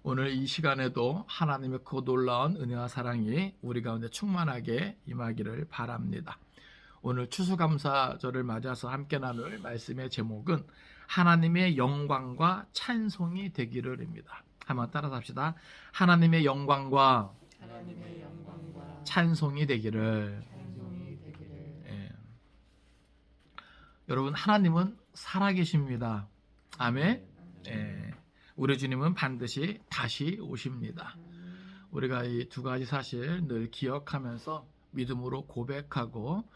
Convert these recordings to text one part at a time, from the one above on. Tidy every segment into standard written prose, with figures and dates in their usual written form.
오늘 이 시간에도 하나님의 그 놀라운 은혜와 사랑이 우리 가운데 충만하게 임하기를 바랍니다. 오늘 추수감사절을 맞아서 함께 나눌 말씀의 제목은 하나님의 영광과 찬송이 되기를입니다. 한번 따라서 합시다. 하나님의 영광과 찬송이 되기를. 예. 여러분, 하나님은 살아계십니다. 아멘. 예. 우리 주님은 반드시 다시 오십니다. 우리가 이 두 가지 사실 늘 기억하면서 믿음으로 고백하고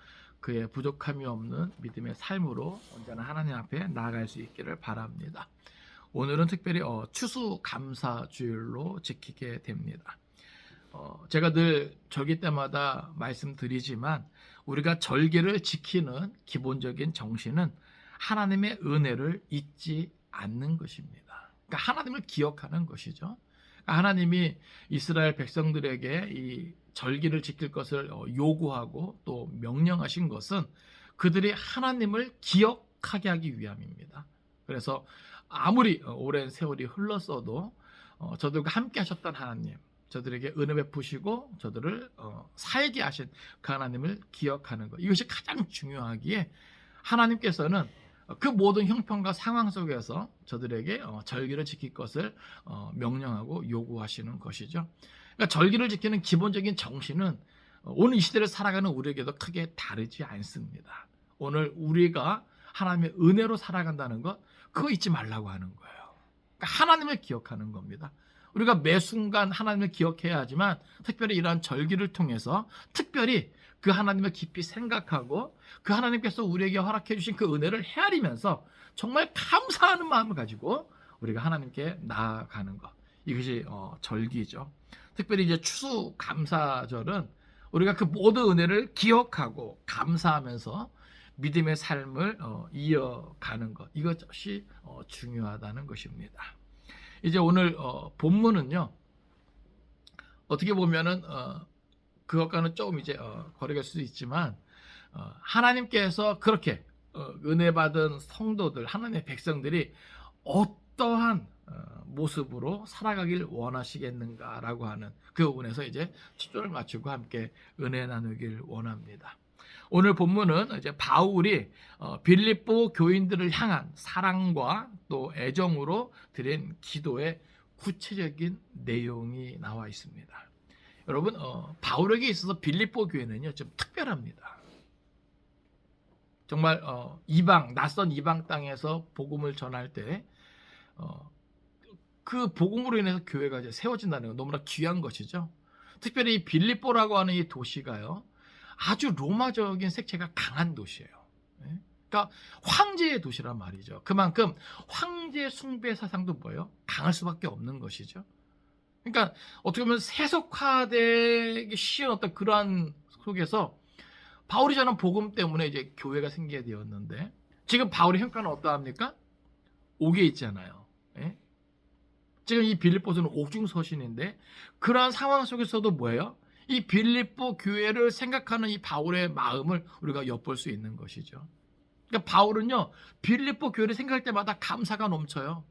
그의 부족함이 없는 믿음의 삶으로 언제나 하나님 앞에 나아갈 수 있기를 바랍니다. 오늘은 특별히 추수감사주일로 지키게 됩니다. 제가 늘 절기 때마다 말씀드리지만 우리가 절기를 지키는 기본적인 정신은 하나님의 은혜를 잊지 않는 것입니다. 그러니까 하나님을 기억하는 것이죠. 그러니까 하나님이 이스라엘 백성들에게 이 절기를 지킬 것을 요구하고 또 명령하신 것은 그들이 하나님을 기억하게 하기 위함입니다. 그래서 아무리 오랜 세월이 흘렀어도 저들과 함께 하셨던 하나님, 저들에게 은혜 베푸시고 저들을 살게 하신 그 하나님을 기억하는 것, 이것이 가장 중요하기에 하나님께서는 그 모든 형편과 상황 속에서 저들에게 절기를 지킬 것을 명령하고 요구하시는 것이죠. 그러니까 절기를 지키는 기본적인 정신은 오늘 이 시대를 살아가는 우리에게도 크게 다르지 않습니다. 오늘 우리가 하나님의 은혜로 살아간다는 것, 그거 잊지 말라고 하는 거예요. 그러니까 하나님을 기억하는 겁니다. 우리가 매 순간 하나님을 기억해야 하지만 특별히 이러한 절기를 통해서 특별히 그 하나님을 깊이 생각하고 그 하나님께서 우리에게 허락해 주신 그 은혜를 헤아리면서 정말 감사하는 마음을 가지고 우리가 하나님께 나아가는 것, 이것이 절기죠. 특별히 이제 추수감사절은 우리가 그 모든 은혜를 기억하고 감사하면서 믿음의 삶을 이어가는 것, 이것이 중요하다는 것입니다. 이제 오늘 본문은요, 어떻게 보면은 그것과는 조금 이제 거리가 수 있지만 하나님께서 그렇게 은혜 받은 성도들, 하나님의 백성들이 어떠한 모습으로 살아가길 원하시겠는가라고 하는 그 부분에서 이제 초점을 맞추고 함께 은혜 나누길 원합니다. 오늘 본문은 이제 바울이 빌립보 교인들을 향한 사랑과 또 애정으로 드린 기도의 구체적인 내용이 나와 있습니다. 여러분, 바울에게 있어서 빌립보 교회는요 좀 특별합니다. 정말 낯선 이방 땅에서 복음을 전할 때 그 복음으로 인해서 교회가 이제 세워진다는 건 너무나 귀한 것이죠. 특별히 이 빌립보라고 하는 이 도시가요, 아주 로마적인 색채가 강한 도시예요. 그러니까 황제의 도시란 말이죠. 그만큼 황제 숭배 사상도 뭐예요? 강할 수밖에 없는 것이죠. 그러니까 어떻게 보면 세속화되기 쉬운 어떤 그러한 속에서 바울이 전한 복음 때문에 이제 교회가 생기게 되었는데, 지금 바울의 형편은 어떠합니까? 옥에 있잖아요. 예? 지금 이 빌립보서는 옥중서신인데 그러한 상황 속에서도 뭐예요? 이 빌립보 교회를 생각하는 이 바울의 마음을 우리가 엿볼 수 있는 것이죠. 그러니까 바울은요, 빌립보 교회를 생각할 때마다 감사가 넘쳐요.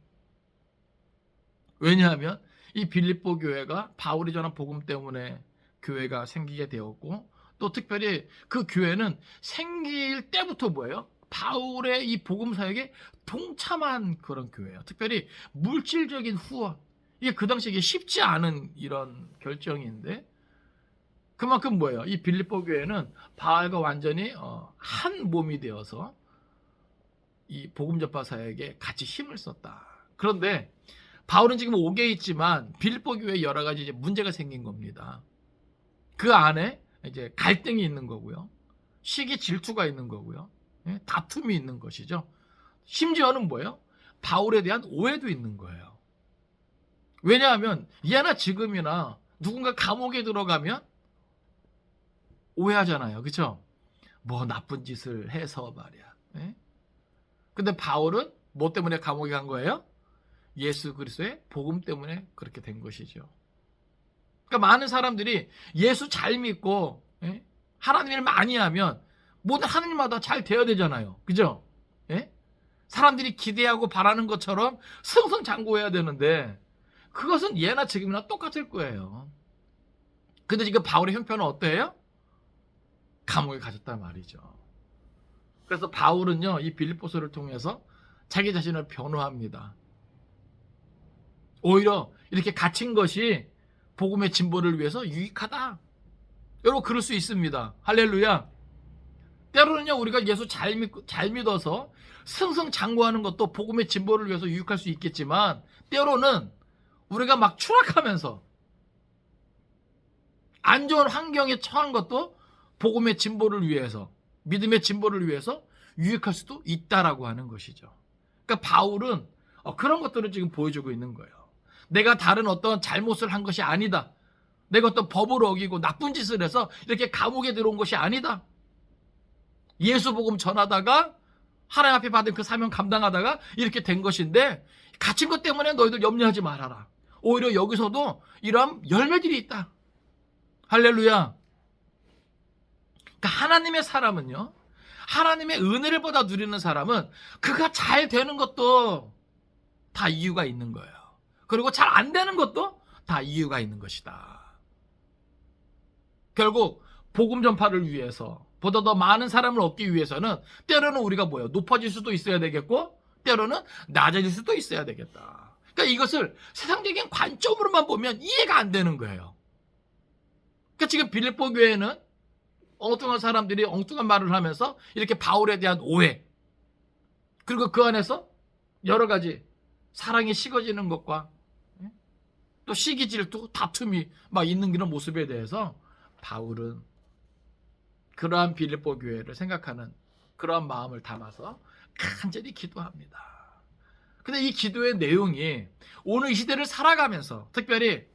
왜냐하면 이 빌립보 교회가 바울이 전한 복음 때문에 교회가 생기게 되었고, 또 특별히 그 교회는 생길 때부터 뭐예요? 바울의 이 복음 사역에 동참한 그런 교회예요. 특별히 물질적인 후원, 이게 그 당시에 이게 쉽지 않은 이런 결정인데, 그만큼 뭐예요? 이 빌립보 교회는 바울과 완전히 한 몸이 되어서 이 복음 전파 사역에 같이 힘을 썼다. 그런데 바울은 지금 옥에 있지만 빌립보 교회에 여러 가지 이제 문제가 생긴 겁니다. 그 안에 이제 갈등이 있는 거고요, 시기 질투가 있는 거고요, 다툼이 있는 것이죠. 심지어는 뭐예요? 바울에 대한 오해도 있는 거예요. 왜냐하면 예나 지금이나 누군가 감옥에 들어가면 오해하잖아요. 그렇죠? 뭐 나쁜 짓을 해서 말이야. 근데 바울은 뭐 때문에 감옥에 간 거예요? 예수 그리스도의 복음 때문에 그렇게 된 것이죠. 그러니까 많은 사람들이 예수 잘 믿고 하나님을 많이 하면 모든 하나님마다 잘 되어야 되잖아요. 그죠? 사람들이 기대하고 바라는 것처럼 승승장구해야 되는데 그것은 예나 지금이나 똑같을 거예요. 근데 지금 바울의 형편은 어때요? 감옥에 가셨단 말이죠. 그래서 바울은요, 이 빌립보서를 통해서 자기 자신을 변호합니다. 오히려 이렇게 갇힌 것이 복음의 진보를 위해서 유익하다. 여러분, 그럴 수 있습니다. 할렐루야. 때로는요, 우리가 예수 잘 믿어서 승승장구하는 것도 복음의 진보를 위해서 유익할 수 있겠지만, 때로는 우리가 막 추락하면서 안 좋은 환경에 처한 것도 복음의 진보를 위해서, 믿음의 진보를 위해서 유익할 수도 있다라고 하는 것이죠. 그러니까 바울은 그런 것들을 지금 보여주고 있는 거예요. 내가 다른 어떤 잘못을 한 것이 아니다. 내가 어떤 법을 어기고 나쁜 짓을 해서 이렇게 감옥에 들어온 것이 아니다. 예수 복음 전하다가 하나님 앞에 받은 그 사명 감당하다가 이렇게 된 것인데, 갇힌 것 때문에 너희들 염려하지 말아라. 오히려 여기서도 이러한 열매들이 있다. 할렐루야. 그러니까 하나님의 사람은요, 하나님의 은혜를 보다 누리는 사람은 그가 잘 되는 것도 다 이유가 있는 거예요. 그리고 잘 안 되는 것도 다 이유가 있는 것이다. 결국 복음 전파를 위해서, 보다 더 많은 사람을 얻기 위해서는 때로는 우리가 뭐예요? 높아질 수도 있어야 되겠고, 때로는 낮아질 수도 있어야 되겠다. 그러니까 이것을 세상적인 관점으로만 보면 이해가 안 되는 거예요. 그러니까 지금 빌립보 교회는 엉뚱한 사람들이 엉뚱한 말을 하면서 이렇게 바울에 대한 오해, 그리고 그 안에서 여러 가지 사랑이 식어지는 것과 또 시기 질투, 다툼이 막 있는 그런 모습에 대해서 바울은 그러한 빌립보 교회를 생각하는 그러한 마음을 담아서 간절히 기도합니다. 근데 이 기도의 내용이 오늘 이 시대를 살아가면서 특별히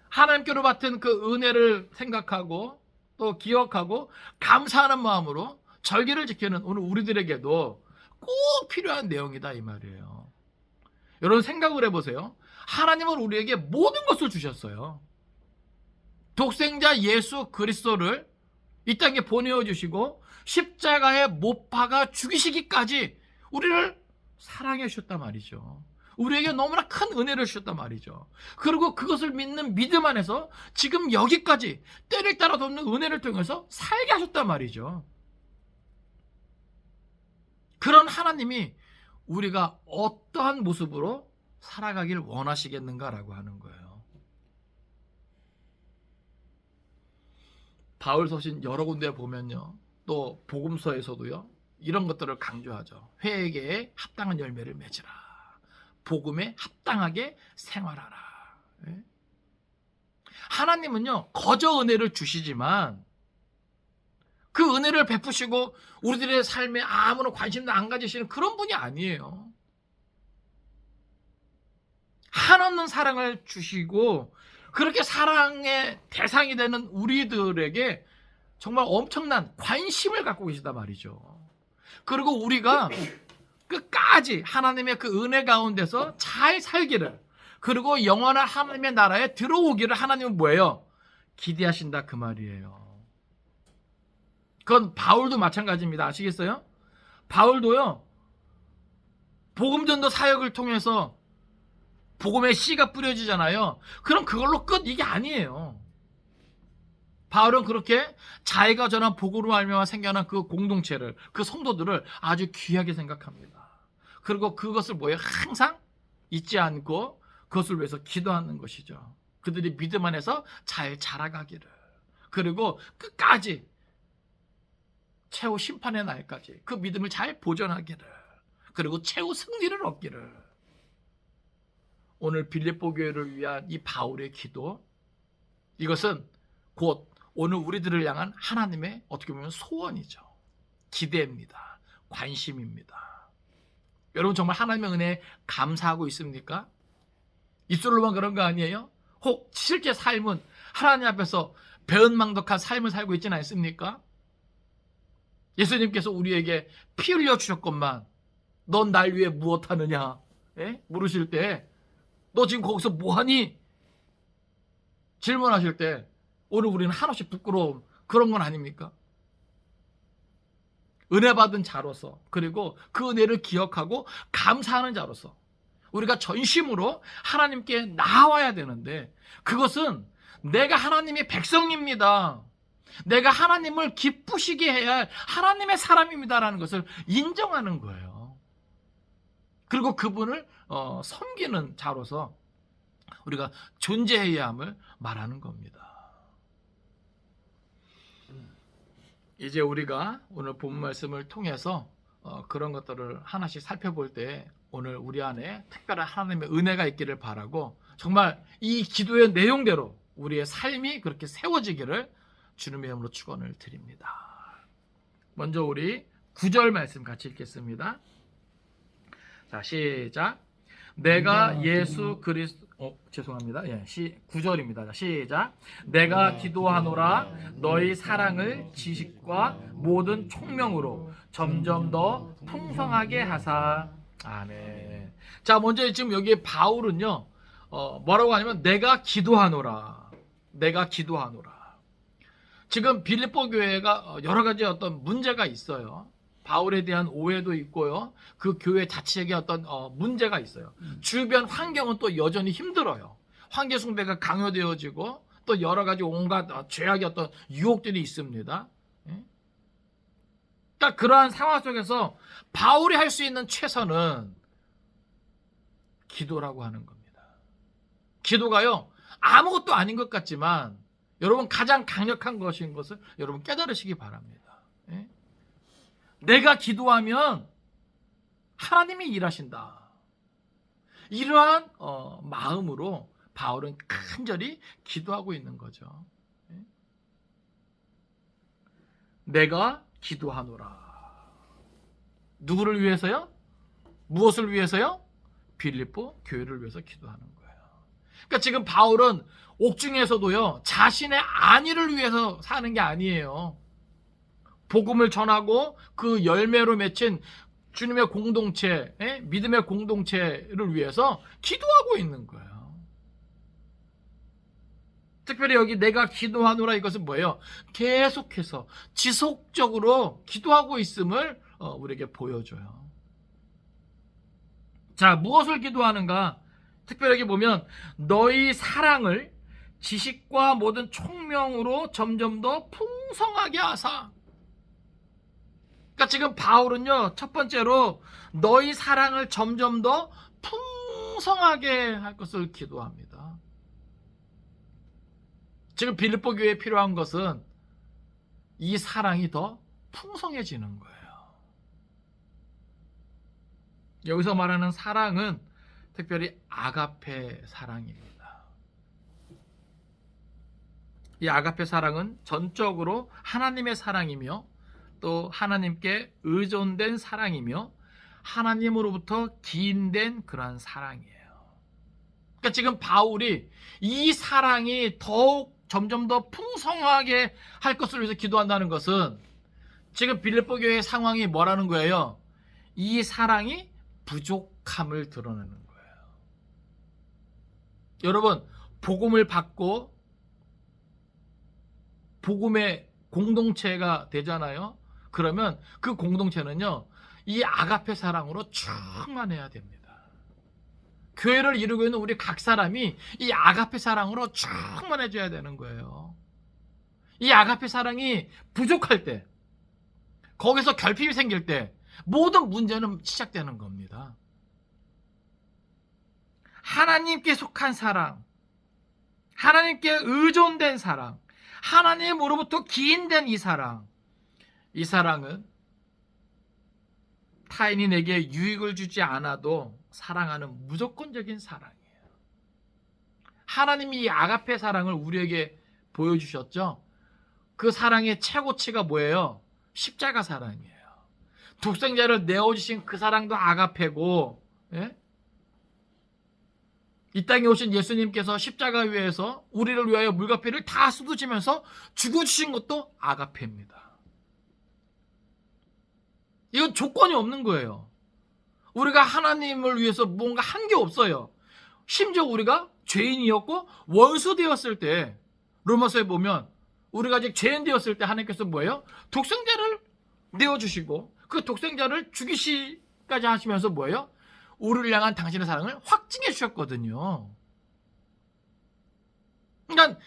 하나님께로 받은 그 은혜를 생각하고 또 기억하고 감사하는 마음으로 절기를 지키는 오늘 우리들에게도 꼭 필요한 내용이다, 이 말이에요. 여러분, 생각을 해보세요. 하나님은 우리에게 모든 것을 주셨어요. 독생자 예수 그리스도를 이 땅에 보내어 주시고 십자가에 못 박아 죽이시기까지 우리를 사랑해 주셨단 말이죠. 우리에게 너무나 큰 은혜를 주셨단 말이죠. 그리고 그것을 믿는 믿음 안에서 지금 여기까지 때를 따라 돕는 은혜를 통해서 살게 하셨단 말이죠. 그런 하나님이 우리가 어떠한 모습으로 살아가길 원하시겠는가라고 하는 거예요. 바울 서신 여러 군데 보면요, 또 복음서에서도요, 이런 것들을 강조하죠. 회개에 합당한 열매를 맺으라. 복음에 합당하게 생활하라. 하나님은요, 거저 은혜를 주시지만 그 은혜를 베푸시고 우리들의 삶에 아무런 관심도 안 가지시는 그런 분이 아니에요. 한없는 사랑을 주시고 그렇게 사랑의 대상이 되는 우리들에게 정말 엄청난 관심을 갖고 계시단 말이죠. 그리고 우리가 끝까지 하나님의 그 은혜 가운데서 잘 살기를, 그리고 영원한 하나님의 나라에 들어오기를 하나님은 뭐예요? 기대하신다, 그 말이에요. 그건 바울도 마찬가지입니다. 아시겠어요? 바울도요, 복음전도 사역을 통해서 복음의 씨가 뿌려지잖아요. 그럼 그걸로 끝, 이게 아니에요. 바울은 그렇게 자기가 전한 복음으로 말미암아 생겨난 그 공동체를, 그 성도들을 아주 귀하게 생각합니다. 그리고 그것을 뭐예요? 항상 잊지 않고 그것을 위해서 기도하는 것이죠. 그들이 믿음 안에서 잘 자라가기를, 그리고 끝까지 최후 심판의 날까지 그 믿음을 잘 보존하기를, 그리고 최후 승리를 얻기를. 오늘 빌립보 교회를 위한 이 바울의 기도, 이것은 곧 오늘 우리들을 향한 하나님의 어떻게 보면 소원이죠. 기대입니다. 관심입니다. 여러분, 정말 하나님의 은혜에 감사하고 있습니까? 입술로만 그런 거 아니에요? 혹 실제 삶은 하나님 앞에서 배은망덕한 삶을 살고 있지는 않습니까? 예수님께서 우리에게 피 흘려 주셨건만 넌 날 위해 무엇하느냐, 물으실 때 너 지금 거기서 뭐하니? 질문하실 때 오늘 우리는 한없이 부끄러움, 그런 건 아닙니까? 은혜 받은 자로서, 그리고 그 은혜를 기억하고 감사하는 자로서 우리가 전심으로 하나님께 나와야 되는데, 그것은 내가 하나님의 백성입니다, 내가 하나님을 기쁘시게 해야 할 하나님의 사람입니다라는 것을 인정하는 거예요. 그리고 그분을 섬기는 자로서 우리가 존재해야 함을 말하는 겁니다. 이제 우리가 오늘 본 말씀을 통해서 그런 것들을 하나씩 살펴볼 때 오늘 우리 안에 특별한 하나님의 은혜가 있기를 바라고, 정말 이 기도의 내용대로 우리의 삶이 그렇게 세워지기를 주님의 이름으로 축원을 드립니다. 먼저 우리 9절 말씀 같이 읽겠습니다. 자, 시작. 내가 예수 그리스도 죄송합니다. 9절입니다. 시작. 내가 기도하노라 너희 사랑을 지식과 모든 총명으로 점점 더 풍성하게 하사. 아멘. 자, 먼저 지금 여기 바울은요, 뭐라고 하냐면 내가 기도하노라. 내가 기도하노라. 지금 빌립보 교회가 여러 가지 어떤 문제가 있어요. 바울에 대한 오해도 있고요. 그 교회 자체의 어떤 문제가 있어요. 주변 환경은 또 여전히 힘들어요. 황제 숭배가 강요되어지고 또 여러 가지 온갖 죄악의 어떤 유혹들이 있습니다. 그러니까 그러한 상황 속에서 바울이 할 수 있는 최선은 기도라고 하는 겁니다. 기도가요, 아무것도 아닌 것 같지만 여러분 가장 강력한 것인 것을 여러분 깨달으시기 바랍니다. 내가 기도하면 하나님이 일하신다. 이러한 마음으로 바울은 간절히 기도하고 있는 거죠. 내가 기도하노라. 누구를 위해서요? 무엇을 위해서요? 빌립보 교회를 위해서 기도하는 거예요. 그러니까 지금 바울은 옥중에서도요, 자신의 안위를 위해서 사는 게 아니에요. 복음을 전하고 그 열매로 맺힌 주님의 공동체, 믿음의 공동체를 위해서 기도하고 있는 거예요. 특별히 여기 내가 기도하노라, 이것은 뭐예요? 계속해서 지속적으로 기도하고 있음을 우리에게 보여줘요. 자, 무엇을 기도하는가? 특별히 여기 보면 너희 사랑을 지식과 모든 총명으로 점점 더 풍성하게 하사. 그러니까 지금 바울은요, 첫 번째로 너희 사랑을 점점 더 풍성하게 할 것을 기도합니다. 지금 빌립보 교회에 필요한 것은 이 사랑이 더 풍성해지는 거예요. 여기서 말하는 사랑은 특별히 아가페 사랑입니다. 이 아가페 사랑은 전적으로 하나님의 사랑이며 또 하나님께 의존된 사랑이며 하나님으로부터 기인된 그러한 사랑이에요. 그러니까 지금 바울이 이 사랑이 더욱 점점 더 풍성하게 할 것을 위해서 기도한다는 것은 지금 빌립보 교회의 상황이 뭐라는 거예요? 이 사랑이 부족함을 드러내는 거예요. 여러분, 복음을 받고 복음의 공동체가 되잖아요. 그러면 그 공동체는요, 이 아가페 사랑으로 충만해야 됩니다. 교회를 이루고 있는 우리 각 사람이 이 아가페 사랑으로 충만해져야 되는 거예요. 이 아가페 사랑이 부족할 때, 거기서 결핍이 생길 때 모든 문제는 시작되는 겁니다. 하나님께 속한 사랑, 하나님께 의존된 사랑, 하나님으로부터 기인된 이 사랑은 타인이 내게 유익을 주지 않아도 사랑하는 무조건적인 사랑이에요. 하나님이 이 아가페 사랑을 우리에게 보여주셨죠. 그 사랑의 최고치가 뭐예요? 십자가 사랑이에요. 독생자를 내어주신 그 사랑도 아가페고, 이 땅에 오신 예수님께서 십자가 위에서 우리를 위하여 물과 피를 다 쏟으시면서 죽어주신 것도 아가페입니다. 이건 조건이 없는 거예요. 우리가 하나님을 위해서 뭔가 한 게 없어요. 심지어 우리가 죄인이었고 원수 되었을 때, 로마서에 보면 우리가 아직 죄인 되었을 때 하나님께서 뭐예요? 독생자를 내어주시고 그 독생자를 죽이시까지 하시면서 뭐예요? 우리를 향한 당신의 사랑을 확증해 주셨거든요. 그러니까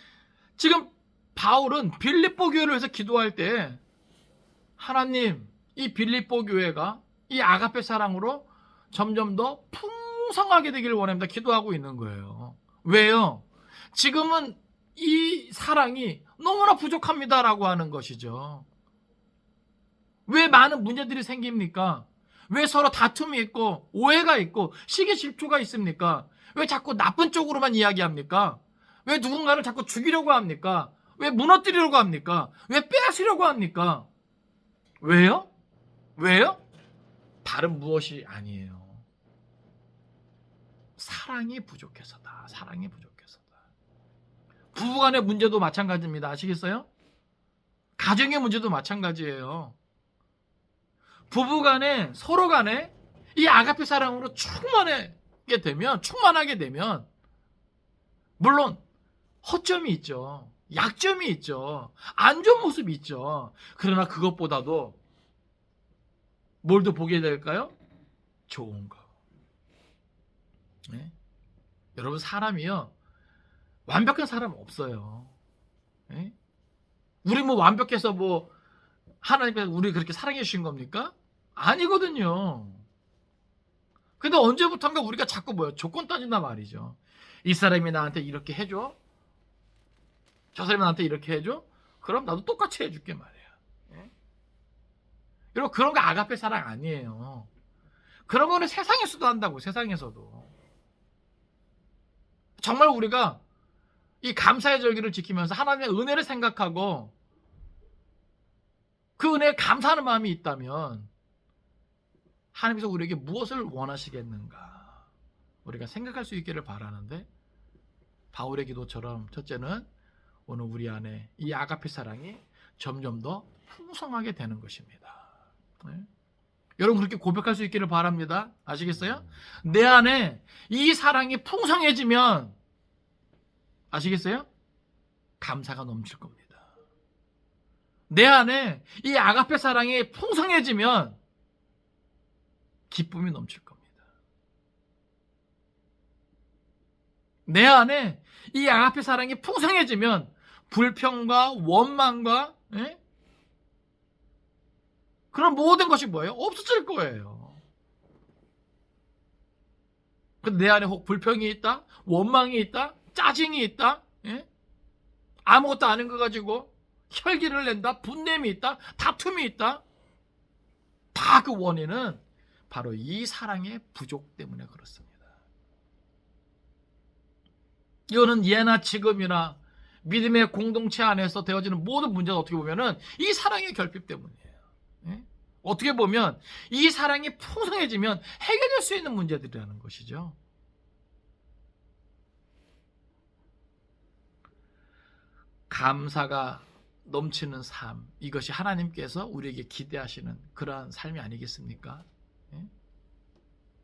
지금 바울은 빌립보 교회를 위해서 기도할 때 하나님, 이 빌립보 교회가 이 아가페 사랑으로 점점 더 풍성하게 되기를 원합니다. 기도하고 있는 거예요. 왜요? 지금은 이 사랑이 너무나 부족합니다라고 하는 것이죠. 왜 많은 문제들이 생깁니까? 왜 서로 다툼이 있고 오해가 있고 시기 질투가 있습니까? 왜 자꾸 나쁜 쪽으로만 이야기합니까? 왜 누군가를 자꾸 죽이려고 합니까? 왜 무너뜨리려고 합니까? 왜 빼앗으려고 합니까? 왜요? 왜요? 다른 무엇이 아니에요. 사랑이 부족해서다. 사랑이 부족해서다. 부부간의 문제도 마찬가지입니다. 아시겠어요? 가정의 문제도 마찬가지예요. 부부간에 서로 간에 이 아가페 사랑으로 충만하게 되면 물론 허점이 있죠. 약점이 있죠. 안 좋은 모습이 있죠. 그러나 그것보다도 뭘 더 보게 될까요? 좋은 거. 네? 여러분 사람이요. 완벽한 사람 없어요. 네? 우리 뭐 완벽해서 뭐 하나님께서 우리 그렇게 사랑해 주신 겁니까? 아니거든요. 근데 언제부턴가 우리가 자꾸 뭐요? 조건 따진단 말이죠. 이 사람이 나한테 이렇게 해줘? 저 사람이 나한테 이렇게 해줘? 그럼 나도 똑같이 해줄게 말이야. 예? 여러분 그런 거 아가페 사랑 아니에요. 그런 거는 세상에서도 한다고. 세상에서도. 정말 우리가 이 감사의 절기를 지키면서 하나님의 은혜를 생각하고 그 은혜에 감사하는 마음이 있다면 하나님께서 우리에게 무엇을 원하시겠는가 우리가 생각할 수 있기를 바라는데 바울의 기도처럼 첫째는 오늘 우리 안에 이 아가페 사랑이 점점 더 풍성하게 되는 것입니다. 네? 여러분 그렇게 고백할 수 있기를 바랍니다. 아시겠어요? 내 안에 이 사랑이 풍성해지면 아시겠어요? 감사가 넘칠 겁니다. 내 안에 이 아가페 사랑이 풍성해지면 기쁨이 넘칠 겁니다. 내 안에 이 아가페 사랑이 풍성해지면 불평과 원망과 그런 모든 것이 뭐예요? 없어질 거예요. 근데 내 안에 혹 불평이 있다, 원망이 있다, 짜증이 있다, 아무것도 아닌 거 가지고 혈기를 낸다, 분냄이 있다, 다툼이 있다. 다 그 원인은 바로 이 사랑의 부족 때문에 그렇습니다. 이거는 예나 지금이나 믿음의 공동체 안에서 되어지는 모든 문제가 어떻게 보면은 이 사랑의 결핍 때문이에요. 어떻게 보면 이 사랑이 풍성해지면 해결될 수 있는 문제들이라는 것이죠. 감사가 넘치는 삶, 이것이 하나님께서 우리에게 기대하시는 그러한 삶이 아니겠습니까?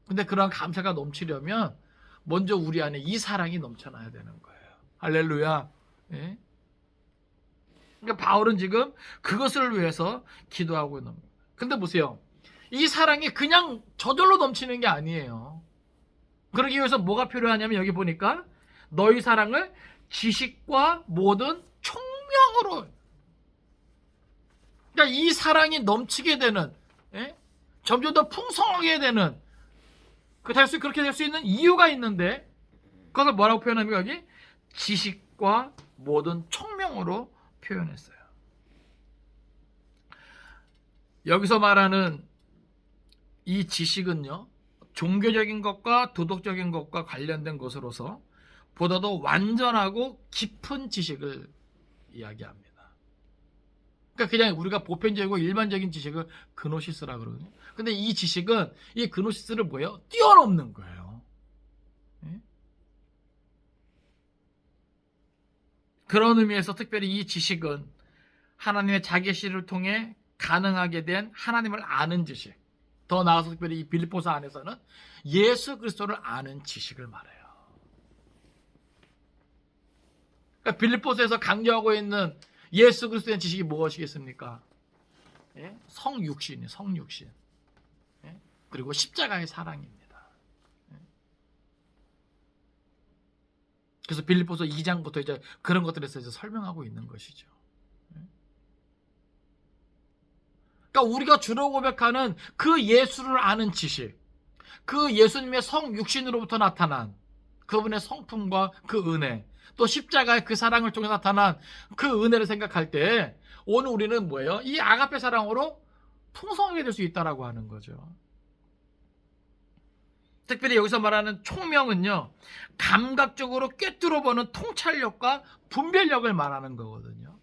근데 그러한 감사가 넘치려면 먼저 우리 안에 이 사랑이 넘쳐나야 되는 거예요. 할렐루야. 그러니까 바울은 지금 그것을 위해서 기도하고 있는 거예요. 근데 보세요. 이 사랑이 그냥 저절로 넘치는 게 아니에요. 그러기 위해서 뭐가 필요하냐면 여기 보니까 너희 사랑을 지식과 모든 총명으로, 그러니까 이 사랑이 넘치게 되는, 점점 더 풍성하게 되는, 그렇게 될 수 있는 이유가 있는데 그것을 뭐라고 표현합니까? 여기 지식과 모든 총명으로 표현했어요. 여기서 말하는 이 지식은요, 종교적인 것과 도덕적인 것과 관련된 것으로서 보다도 완전하고 깊은 지식을 이야기합니다. 그러니까 그냥 우리가 보편적이고 일반적인 지식을 그노시스라 그러거든요. 근데 이 지식은 이 그노시스를 뭐예요? 뛰어넘는 거예요. 그런 의미에서 특별히 이 지식은 하나님의 자계시를 통해 가능하게 된 하나님을 아는 지식, 더 나아가서 특별히 이 빌립보서 안에서는 예수 그리스도를 아는 지식을 말해요. 그러니까 빌립보서에서 강조하고 있는 예수 그리스도의 지식이 무엇이겠습니까? 성육신이에요. 성육신. 그리고 십자가의 사랑입니다. 그래서 빌립보서 2장부터 이제 그런 것들에서 이제 설명하고 있는 것이죠. 그러니까 우리가 주로 고백하는 그 예수를 아는 지식, 그 예수님의 성 육신으로부터 나타난 그분의 성품과 그 은혜, 또 십자가의 그 사랑을 통해 나타난 그 은혜를 생각할 때 오늘 우리는 뭐예요? 이 아가페 사랑으로 풍성하게 될 수 있다라고 하는 거죠. 특별히 여기서 말하는 총명은요, 감각적으로 꿰뚫어보는 통찰력과 분별력을 말하는 거거든요.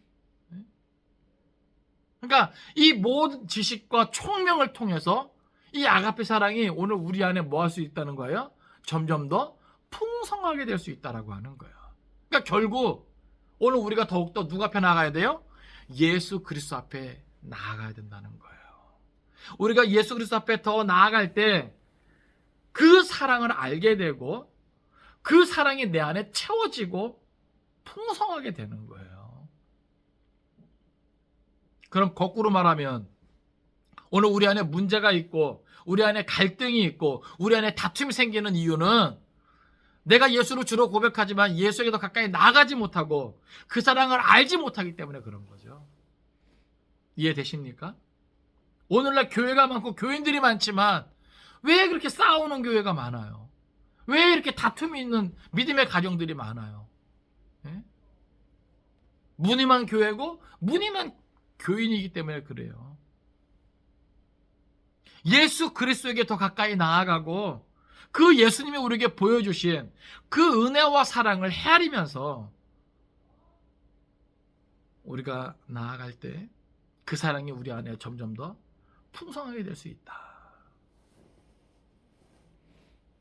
그러니까 이 모든 지식과 총명을 통해서 이 아가페 사랑이 오늘 우리 안에 뭐 할 수 있다는 거예요? 점점 더 풍성하게 될 수 있다라고 하는 거예요. 그러니까 결국 오늘 우리가 더욱더 누가 앞에 나가야 돼요? 예수 그리스도 앞에 나아가야 된다는 거예요. 우리가 예수 그리스도 앞에 더 나아갈 때 그 사랑을 알게 되고 그 사랑이 내 안에 채워지고 풍성하게 되는 거예요. 그럼 거꾸로 말하면 오늘 우리 안에 문제가 있고 우리 안에 갈등이 있고 우리 안에 다툼이 생기는 이유는 내가 예수를 주로 고백하지만 예수에게 더 가까이 나가지 못하고 그 사랑을 알지 못하기 때문에 그런 거죠. 이해되십니까? 오늘날 교회가 많고 교인들이 많지만 왜 그렇게 싸우는 교회가 많아요? 왜 이렇게 다툼이 있는 믿음의 가정들이 많아요? 예? 무늬만 교회고 무늬만 교인이기 때문에 그래요. 예수 그리스도에게 더 가까이 나아가고 그 예수님이 우리에게 보여주신 그 은혜와 사랑을 헤아리면서 우리가 나아갈 때 그 사랑이 우리 안에 점점 더 풍성하게 될 수 있다.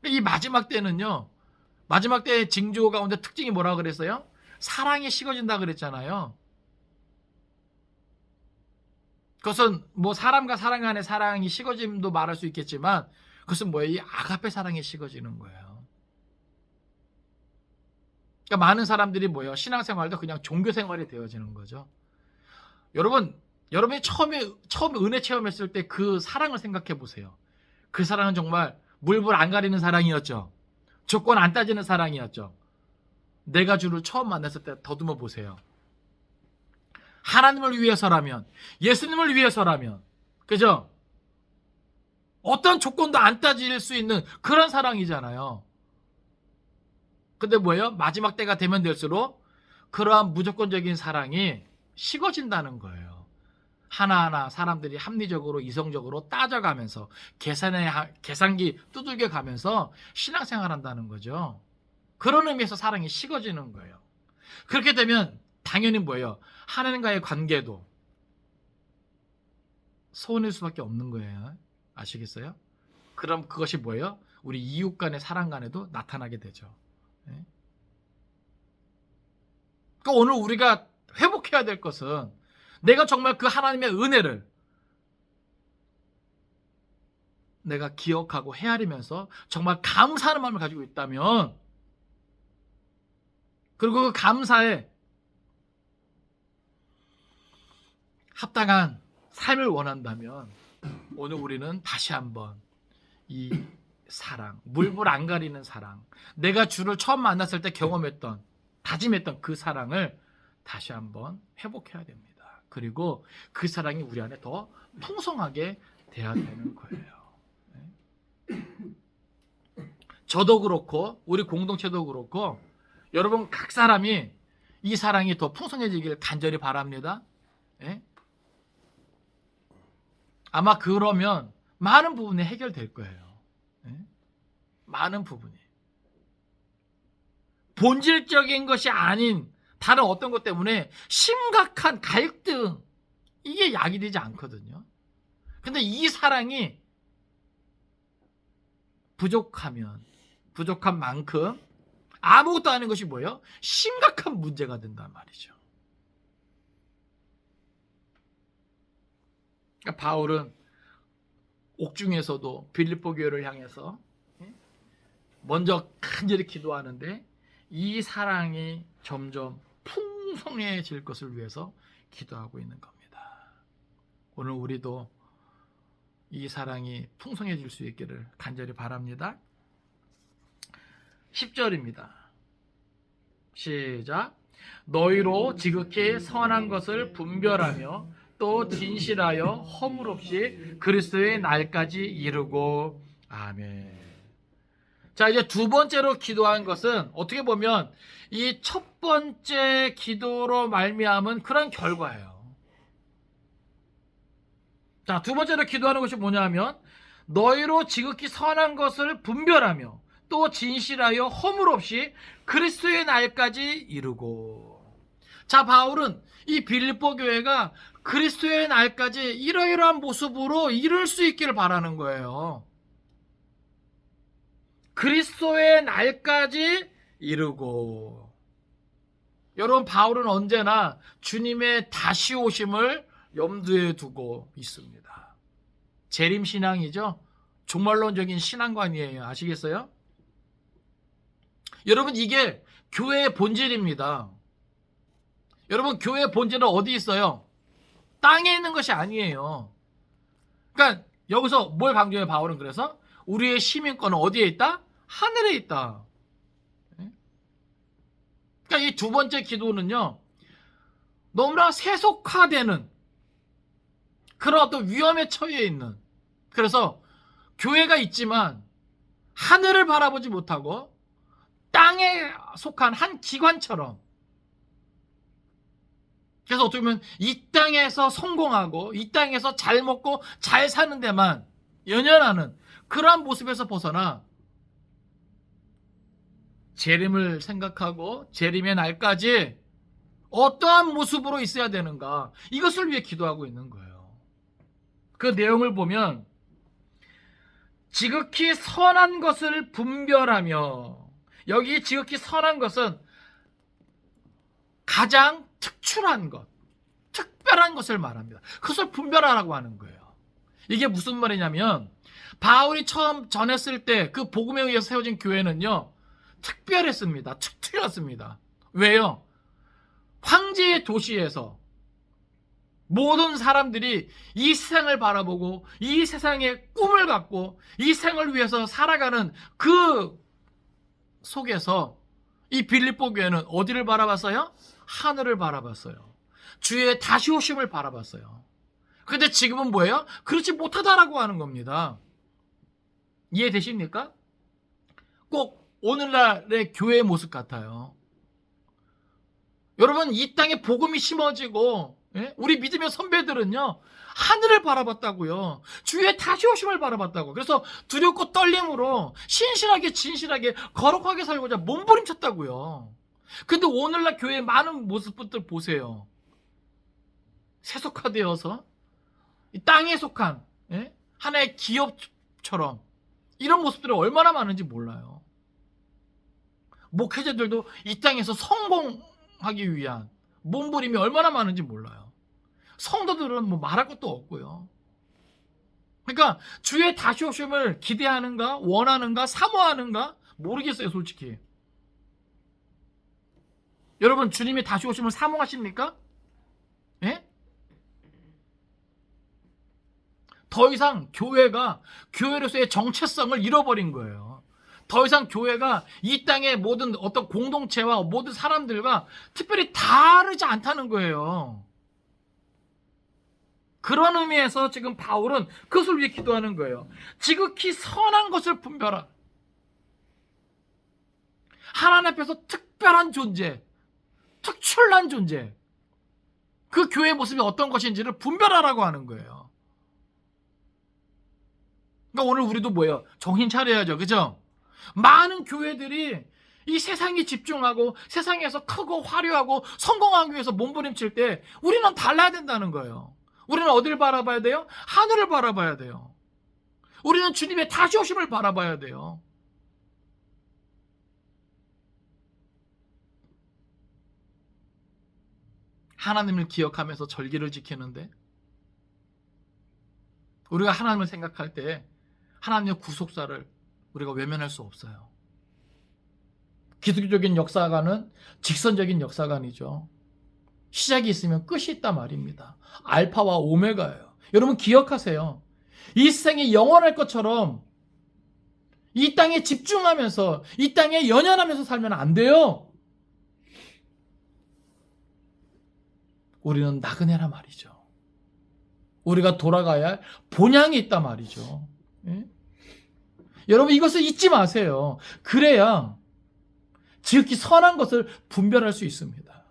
이 마지막 때는요, 마지막 때의 징조 가운데 특징이 뭐라고 그랬어요? 사랑이 식어진다 그랬잖아요. 그것은 뭐 사람과 사람 간의 사랑이 식어짐도 말할 수 있겠지만 그것은 뭐예요? 이 아가페 사랑이 식어지는 거예요. 그러니까 많은 사람들이 뭐예요? 신앙생활도 그냥 종교생활이 되어지는 거죠. 여러분이 처음 은혜 체험했을 때 그 사랑을 생각해 보세요. 그 사랑은 정말 물불 안 가리는 사랑이었죠. 조건 안 따지는 사랑이었죠. 내가 주를 처음 만났을 때 더듬어 보세요. 하나님을 위해서라면, 예수님을 위해서라면, 그죠? 어떤 조건도 안 따질 수 있는 그런 사랑이잖아요. 근데 뭐예요? 마지막 때가 되면 될수록 그러한 무조건적인 사랑이 식어진다는 거예요. 하나하나 사람들이 합리적으로 이성적으로 따져가면서 계산기 두들겨 가면서 신앙생활 한다는 거죠. 그런 의미에서 사랑이 식어지는 거예요. 그렇게 되면 당연히 뭐예요? 하나님과의 관계도 소원일 수밖에 없는 거예요. 아시겠어요? 그럼 그것이 뭐예요? 우리 이웃 간의 사랑 간에도 나타나게 되죠. 네? 그러니까 오늘 우리가 회복해야 될 것은 내가 정말 그 하나님의 은혜를 내가 기억하고 헤아리면서 정말 감사하는 마음을 가지고 있다면, 그리고 그 감사에 합당한 삶을 원한다면 오늘 우리는 다시 한번 이 사랑, 물불 안 가리는 사랑, 내가 주를 처음 만났을 때 경험했던, 다짐했던 그 사랑을 다시 한번 회복해야 됩니다. 그리고 그 사랑이 우리 안에 더 풍성하게 돼야 되는 거예요. 저도 그렇고 우리 공동체도 그렇고 여러분 각 사람이 이 사랑이 더 풍성해지길 간절히 바랍니다. 예? 아마 그러면 많은 부분이 해결될 거예요. 예? 많은 부분이. 본질적인 것이 아닌 다른 어떤 것 때문에 심각한 갈등, 이게 약이 되지 않거든요. 근데 이 사랑이 부족한 만큼 아무것도 아닌 것이 뭐예요? 심각한 문제가 된단 말이죠. 그러니까 바울은 옥중에서도 빌립보 교회를 향해서 먼저 간절히 기도하는데 이 사랑이 점점 풍성해질 것을 위해서 기도하고 있는 겁니다. 오늘 우리도 이 사랑이 풍성해질 수 있기를 간절히 바랍니다. 10절입니다. 시작. 너희로 지극히 선한 것을 분별하며 또 진실하여 허물 없이 그리스도의 날까지 이루고. 아멘. 자, 이제 두 번째로 기도한 것은 어떻게 보면 이 첫 번째 기도로 말미암은 그런 결과예요. 자, 두 번째로 기도하는 것이 뭐냐면 너희로 지극히 선한 것을 분별하며 또 진실하여 허물 없이 그리스도의 날까지 이루고. 자, 바울은 이 빌립보 교회가 그리스도의 날까지 이러이러한 모습으로 이룰 수 있기를 바라는 거예요. 그리스도의 날까지 이루고. 여러분, 바울은 언제나 주님의 다시 오심을 염두에 두고 있습니다. 재림신앙이죠. 종말론적인 신앙관이에요. 아시겠어요? 여러분, 이게 교회의 본질입니다. 여러분, 교회의 본질은 어디 있어요? 땅에 있는 것이 아니에요. 그러니까 여기서 뭘 강조해요, 바울은? 그래서 우리의 시민권은 어디에 있다? 하늘에 있다. 그러니까 이 두 번째 기도는요, 너무나 세속화되는 그런 어떤 위험에 처해 있는, 그래서 교회가 있지만 하늘을 바라보지 못하고 땅에 속한 한 기관처럼, 그래서 어떻게 보면 이 땅에서 성공하고 이 땅에서 잘 먹고 잘 사는 데만 연연하는 그러한 모습에서 벗어나 재림을 생각하고 재림의 날까지 어떠한 모습으로 있어야 되는가, 이것을 위해 기도하고 있는 거예요. 그 내용을 보면 지극히 선한 것을 분별하며, 여기 지극히 선한 것은 가장 특출한 것, 특별한 것을 말합니다. 그것을 분별하라고 하는 거예요. 이게 무슨 말이냐면 바울이 처음 전했을 때 그 복음에 의해서 세워진 교회는요, 특별했습니다. 특출났습니다. 왜요? 황제의 도시에서 모든 사람들이 이 세상을 바라보고 이 세상의 꿈을 갖고 이 세상을 위해서 살아가는 그 속에서 이 빌립보 교회는 어디를 바라봤어요? 하늘을 바라봤어요. 주의 다시 오심을 바라봤어요. 그런데 지금은 뭐예요? 그렇지 못하다라고 하는 겁니다. 이해되십니까? 꼭 오늘날의 교회의 모습 같아요. 여러분, 이 땅에 복음이 심어지고, 우리 믿음의 선배들은요, 하늘을 바라봤다고요. 주의 다시 오심을 바라봤다고. 그래서 두렵고 떨림으로 신실하게 진실하게 거룩하게 살고자 몸부림쳤다고요. 근데 오늘날 교회의 많은 모습들 보세요. 세속화되어서 이 땅에 속한 하나의 기업처럼 이런 모습들이 얼마나 많은지 몰라요. 목회자들도 이 땅에서 성공하기 위한 몸부림이 얼마나 많은지 몰라요. 성도들은 뭐 말할 것도 없고요. 그러니까 주의 다시 오심을 기대하는가, 원하는가, 사모하는가 모르겠어요, 솔직히. 여러분, 주님이 다시 오심을 사모하십니까? 예? 더 이상 교회가 교회로서의 정체성을 잃어버린 거예요. 더 이상 교회가 이 땅의 모든 어떤 공동체와 모든 사람들과 특별히 다르지 않다는 거예요. 그런 의미에서 지금 바울은 그것을 위해 기도하는 거예요. 지극히 선한 것을 분별하. 하나님 앞에서 특별한 존재, 특출난 존재, 그 교회의 모습이 어떤 것인지를 분별하라고 하는 거예요. 그러니까 오늘 우리도 뭐예요? 정신 차려야죠. 그죠? 많은 교회들이 이 세상에 집중하고 세상에서 크고 화려하고 성공하기 위해서 몸부림칠 때 우리는 달라야 된다는 거예요. 우리는 어디를 바라봐야 돼요? 하늘을 바라봐야 돼요. 우리는 주님의 다시 오심을 바라봐야 돼요. 하나님을 기억하면서 절기를 지키는데, 우리가 하나님을 생각할 때 하나님의 구속사를 우리가 외면할 수 없어요. 기독교적인 역사관은 직선적인 역사관이죠. 시작이 있으면 끝이 있단 말입니다. 알파와 오메가예요. 여러분 기억하세요. 이 세상이 영원할 것처럼 이 땅에 집중하면서 이 땅에 연연하면서 살면 안 돼요. 우리는 나그네라 말이죠. 우리가 돌아가야 할 본향이 있단 말이죠. 예? 여러분 이것을 잊지 마세요. 그래야 지극히 선한 것을 분별할 수 있습니다.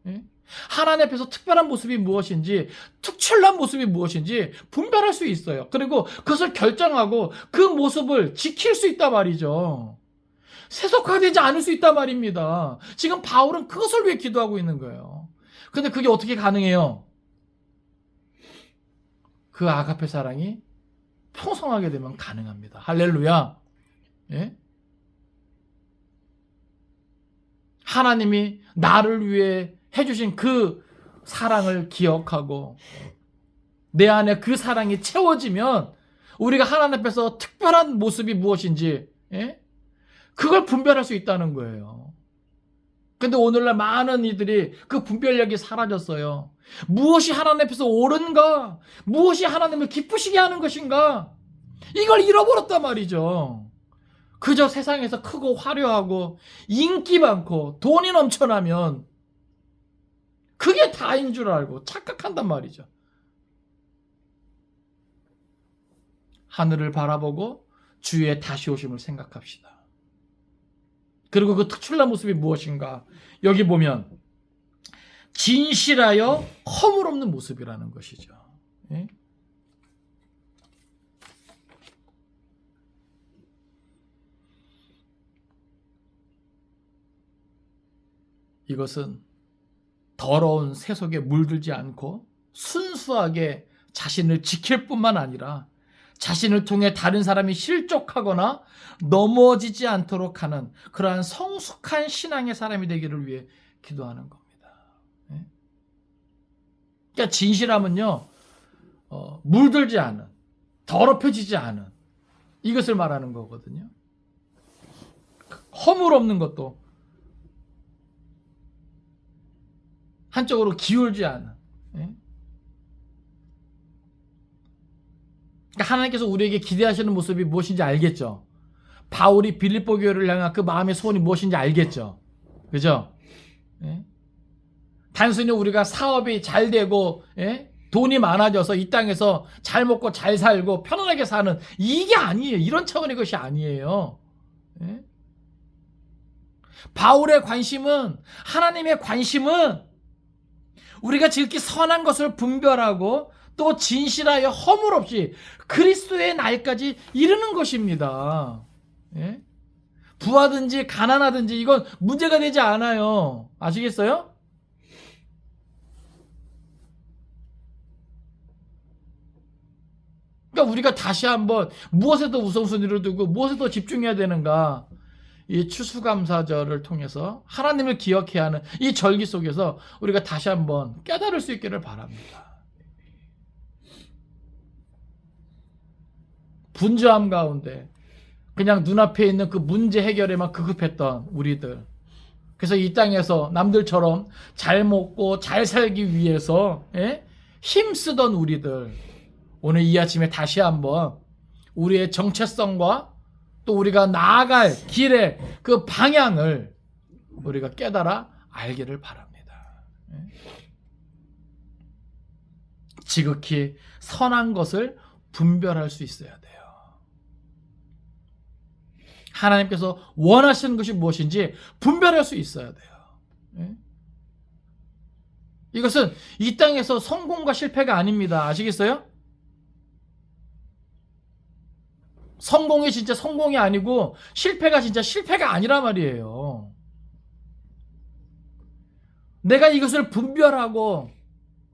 예? 하나님 앞에서 특별한 모습이 무엇인지, 특출난 모습이 무엇인지 분별할 수 있어요. 그리고 그것을 결정하고 그 모습을 지킬 수 있단 말이죠. 세속화되지 않을 수 있단 말입니다. 지금 바울은 그것을 위해 기도하고 있는 거예요. 근데 그게 어떻게 가능해요? 그 아가페 사랑이 풍성하게 되면 가능합니다. 할렐루야. 예? 하나님이 나를 위해 해주신 그 사랑을 기억하고 내 안에 그 사랑이 채워지면 우리가 하나님 앞에서 특별한 모습이 무엇인지, 예? 그걸 분별할 수 있다는 거예요. 근데 오늘날 많은 이들이 그 분별력이 사라졌어요. 무엇이 하나님 앞에서 옳은가? 무엇이 하나님을 기쁘시게 하는 것인가? 이걸 잃어버렸단 말이죠. 그저 세상에서 크고 화려하고 인기 많고 돈이 넘쳐나면 그게 다인 줄 알고 착각한단 말이죠. 하늘을 바라보고 주의 다시 오심을 생각합시다. 그리고 그 특출난 모습이 무엇인가? 여기 보면 진실하여 허물 없는 모습이라는 것이죠. 예? 이것은 더러운 세속에 물들지 않고 순수하게 자신을 지킬 뿐만 아니라 자신을 통해 다른 사람이 실족하거나 넘어지지 않도록 하는 그러한 성숙한 신앙의 사람이 되기를 위해 기도하는 겁니다. 그러니까 진실함은요, 물들지 않은, 더럽혀지지 않은 이것을 말하는 거거든요. 허물 없는 것도 한쪽으로 기울지 않은. 그러니까 하나님께서 우리에게 기대하시는 모습이 무엇인지 알겠죠. 바울이 빌립보 교회를 향한 그 마음의 소원이 무엇인지 알겠죠. 그죠? 예? 단순히 우리가 사업이 잘 되고, 예? 돈이 많아져서 이 땅에서 잘 먹고 잘 살고 편안하게 사는 이게 아니에요. 이런 차원의 것이 아니에요. 예? 바울의 관심은, 하나님의 관심은 우리가 지극히 선한 것을 분별하고 또 진실하여 허물 없이 그리스도의 날까지 이르는 것입니다. 예? 부하든지 가난하든지 이건 문제가 되지 않아요. 아시겠어요? 그러니까 우리가 다시 한번 무엇에도 우선순위를 두고 무엇에도 집중해야 되는가? 이 추수감사절을 통해서 하나님을 기억해야 하는 이 절기 속에서 우리가 다시 한번 깨달을 수 있기를 바랍니다. 분주함 가운데 그냥 눈앞에 있는 그 문제 해결에만 급급했던 우리들, 그래서 이 땅에서 남들처럼 잘 먹고 잘 살기 위해서 힘쓰던 우리들, 오늘 이 아침에 다시 한번 우리의 정체성과 또 우리가 나아갈 길의 그 방향을 우리가 깨달아 알기를 바랍니다. 지극히 선한 것을 분별할 수 있어야 돼요. 하나님께서 원하시는 것이 무엇인지 분별할 수 있어야 돼요. 이것은 이 땅에서 성공과 실패가 아닙니다. 아시겠어요? 성공이 진짜 성공이 아니고 실패가 진짜 실패가 아니란 말이에요. 내가 이것을 분별하고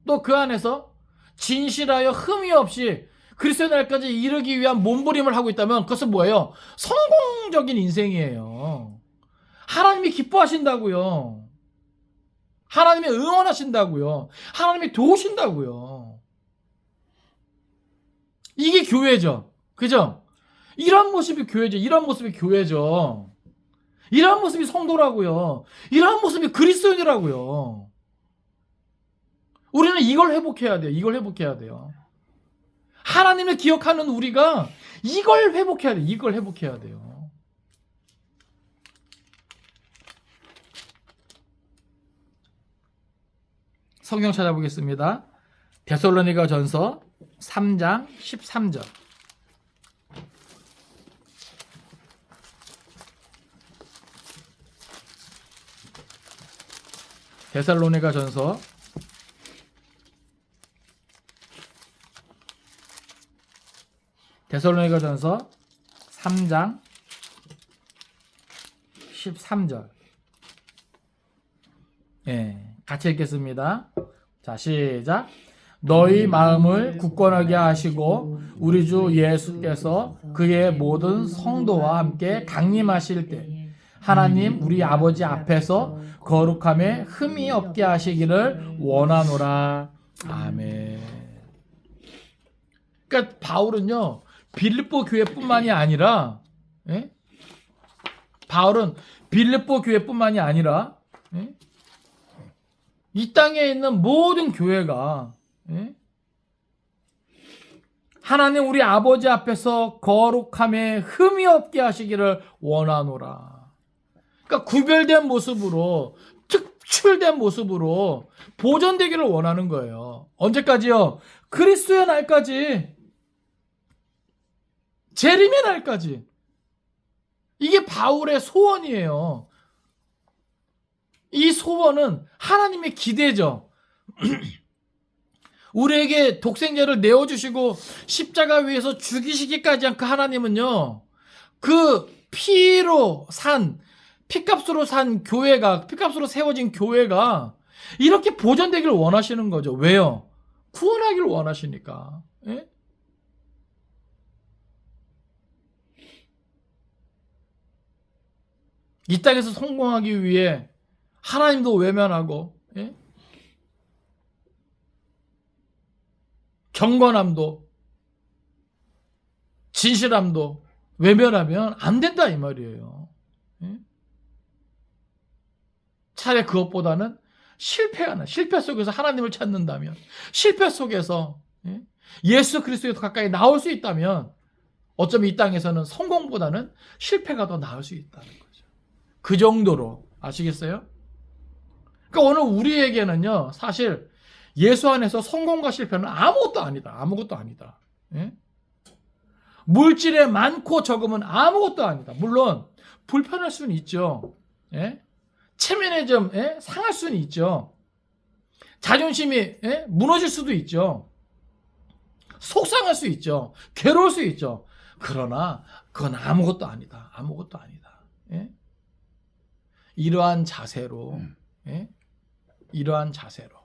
또 그 안에서 진실하여 흠이 없이 그리스도의 날까지 이르기 위한 몸부림을 하고 있다면 그것은 뭐예요? 성공적인 인생이에요. 하나님이 기뻐하신다고요. 하나님이 응원하신다고요. 하나님이 도우신다고요. 이게 교회죠. 그죠? 이런 모습이 교회죠. 이런 모습이 교회죠. 이런 모습이 성도라고요. 이런 모습이 그리스도인이라고요. 우리는 이걸 회복해야 돼요. 이걸 회복해야 돼요. 하나님을 기억하는 우리가 이걸 회복해야 돼요. 이걸 회복해야 돼요. 성경 찾아보겠습니다. 데살로니가 전서 3장 13절. 데살로니가 전서 3장 13절. 예, 같이 읽겠습니다. 자, 시작. 너희 마음을 굳건하게 하시고 우리 주 예수께서 그의 모든 성도와 함께 강림하실 때 하나님 우리 아버지 앞에서 거룩함에 흠이 없게 하시기를 원하노라. 아멘. 그러니까 바울은요, 빌립보 교회뿐만이 아니라, 예? 바울은 빌립보 교회뿐만이 아니라, 예? 이 땅에 있는 모든 교회가, 예? 하나님 우리 아버지 앞에서 거룩함에 흠이 없게 하시기를 원하노라. 그러니까 구별된 모습으로, 특출된 모습으로 보존되기를 원하는 거예요. 언제까지요? 그리스도의 날까지, 재림의 날까지. 이게 바울의 소원이에요. 이 소원은 하나님의 기대죠. 우리에게 독생자를 내어주시고 십자가 위에서 죽이시기까지 한 그 하나님은요, 그 피로 산, 피값으로 산 교회가, 피값으로 세워진 교회가 이렇게 보존되기를 원하시는 거죠. 왜요? 구원하기를 원하시니까. 예? 이 땅에서 성공하기 위해 하나님도 외면하고, 예? 경건함도 진실함도 외면하면 안 된다 이 말이에요. 예? 차라리 그것보다는 실패 속에서 하나님을 찾는다면, 실패 속에서, 예? 예수 그리스도에 더 가까이 나올 수 있다면 어쩌면 이 땅에서는 성공보다는 실패가 더 나을 수 있다는 거죠. 그 정도로. 아시겠어요? 그러니까 오늘 우리에게는요, 사실 예수 안에서 성공과 실패는 아무것도 아니다. 아무것도 아니다. 예? 물질의 많고 적음은 아무것도 아니다. 물론 불편할 수는 있죠. 예? 체면에 좀, 예? 상할 수는 있죠. 자존심이, 예? 무너질 수도 있죠. 속상할 수 있죠. 괴로울 수 있죠. 그러나 그건 아무것도 아니다. 아무것도 아니다. 예? 이러한 자세로, 예? 이러한 자세로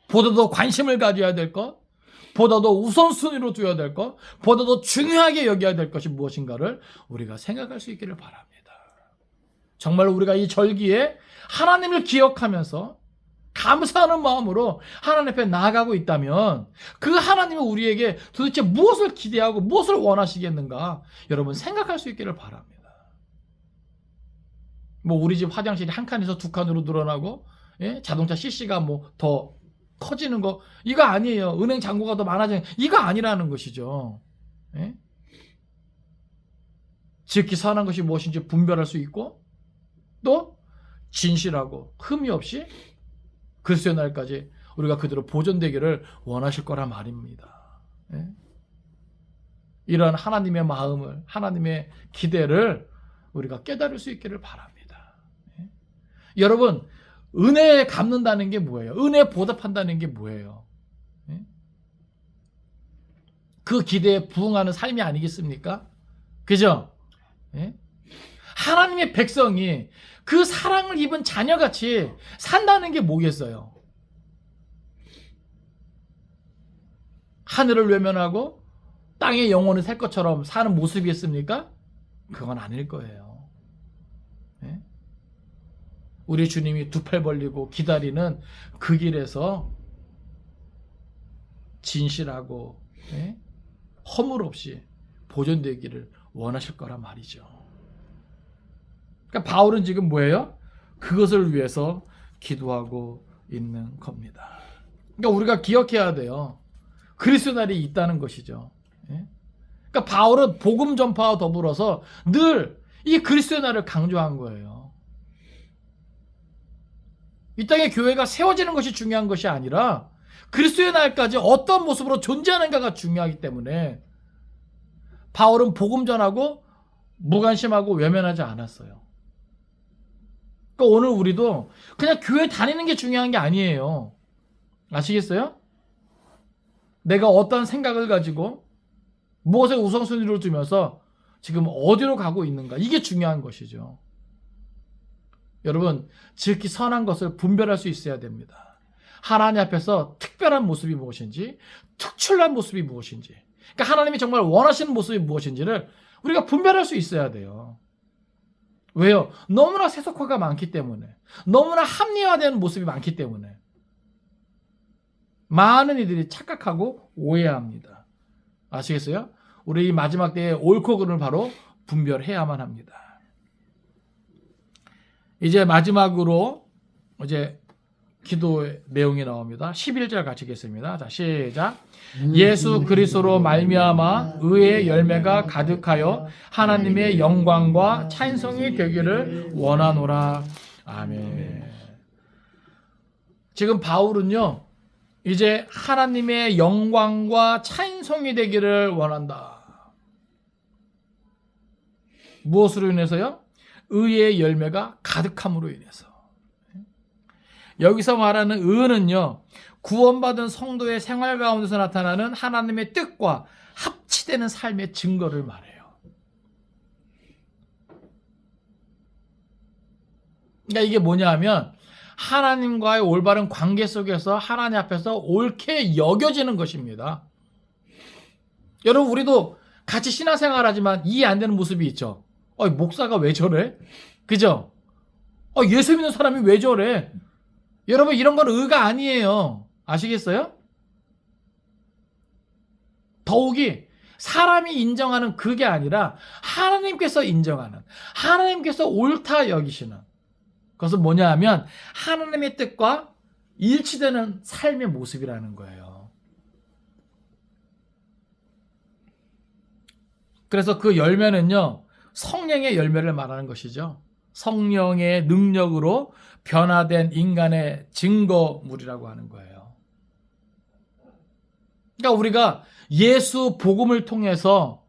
보다 더 관심을 가져야 될 것, 보다 더 우선순위로 두어야 될 것, 보다 더 중요하게 여겨야 될 것이 무엇인가를 우리가 생각할 수 있기를 바랍니다. 정말 우리가 이 절기에 하나님을 기억하면서 감사하는 마음으로 하나님 앞에 나아가고 있다면 그 하나님이 우리에게 도대체 무엇을 기대하고 무엇을 원하시겠는가 여러분 생각할 수 있기를 바랍니다. 뭐 우리 집 화장실이 한 칸에서 두 칸으로 늘어나고, 예? 자동차 CC가 뭐 더 커지는 거, 이거 아니에요. 은행 잔고가 더 많아지는, 이거 아니라는 것이죠. 예? 지극히 선한 것이 무엇인지 분별할 수 있고, 또 진실하고 흠이 없이 그리스도의 날까지 우리가 그대로 보존되기를 원하실 거란 말입니다. 예? 이러한 하나님의 마음을, 하나님의 기대를 우리가 깨달을 수 있기를 바랍니다. 예? 여러분, 은혜에 갚는다는 게 뭐예요? 은혜에 보답한다는 게 뭐예요? 예? 그 기대에 부응하는 삶이 아니겠습니까? 그죠? 예? 하나님의 백성이 그 사랑을 입은 자녀같이 산다는 게 뭐겠어요? 하늘을 외면하고 땅에 영원히 살 것처럼 사는 모습이겠습니까? 그건 아닐 거예요. 예? 우리 주님이 두 팔 벌리고 기다리는 그 길에서 진실하고, 예? 허물 없이 보존되기를 원하실 거란 말이죠. 그러니까 바울은 지금 뭐예요? 그것을 위해서 기도하고 있는 겁니다. 그러니까 우리가 기억해야 돼요. 그리스도 날이 있다는 것이죠. 예? 그러니까 바울은 복음 전파와 더불어서 늘 이 그리스도의 날을 강조한 거예요. 이 땅에 교회가 세워지는 것이 중요한 것이 아니라 그리스도의 날까지 어떤 모습으로 존재하는가가 중요하기 때문에 바울은 복음 전하고 무관심하고 외면하지 않았어요. 그러니까 오늘 우리도 그냥 교회 다니는 게 중요한 게 아니에요. 아시겠어요? 내가 어떤 생각을 가지고 무엇에 우선순위를 두면서 지금 어디로 가고 있는가, 이게 중요한 것이죠. 여러분, 지극히 선한 것을 분별할 수 있어야 됩니다. 하나님 앞에서 특별한 모습이 무엇인지, 특출난 모습이 무엇인지, 그러니까 하나님이 정말 원하시는 모습이 무엇인지를 우리가 분별할 수 있어야 돼요. 왜요? 너무나 세속화가 많기 때문에, 너무나 합리화된 모습이 많기 때문에 많은 이들이 착각하고 오해합니다. 아시겠어요? 우리 이 마지막 때에 옳고 그름을 바로 분별해야만 합니다. 이제 마지막으로 이제 기도의 내용이 나옵니다. 11절 같이 읽겠습니다. 자, 시작. 예수 그리스도로 말미암아 의의 열매가 가득하여 하나님의 영광과 찬송이 되기를 원하노라. 아멘. 지금 바울은요, 이제 하나님의 영광과 찬송이 되기를 원한다. 무엇으로 인해서요? 의의 열매가 가득함으로 인해서. 여기서 말하는 의는요, 구원받은 성도의 생활 가운데서 나타나는 하나님의 뜻과 합치되는 삶의 증거를 말해요. 그러니까 이게 뭐냐 하면 하나님과의 올바른 관계 속에서 하나님 앞에서 옳게 여겨지는 것입니다. 여러분, 우리도 같이 신앙생활하지만 이해 안 되는 모습이 있죠. 목사가 왜 저래? 그죠? 예수 믿는 사람이 왜 저래? 여러분, 이런 건 의가 아니에요. 아시겠어요? 더욱이 사람이 인정하는 그게 아니라 하나님께서 인정하는, 하나님께서 옳다 여기시는 그것은 뭐냐 하면 하나님의 뜻과 일치되는 삶의 모습이라는 거예요. 그래서 그 열매는요, 성령의 열매를 말하는 것이죠. 성령의 능력으로 변화된 인간의 증거물이라고 하는 거예요. 그러니까 우리가 예수 복음을 통해서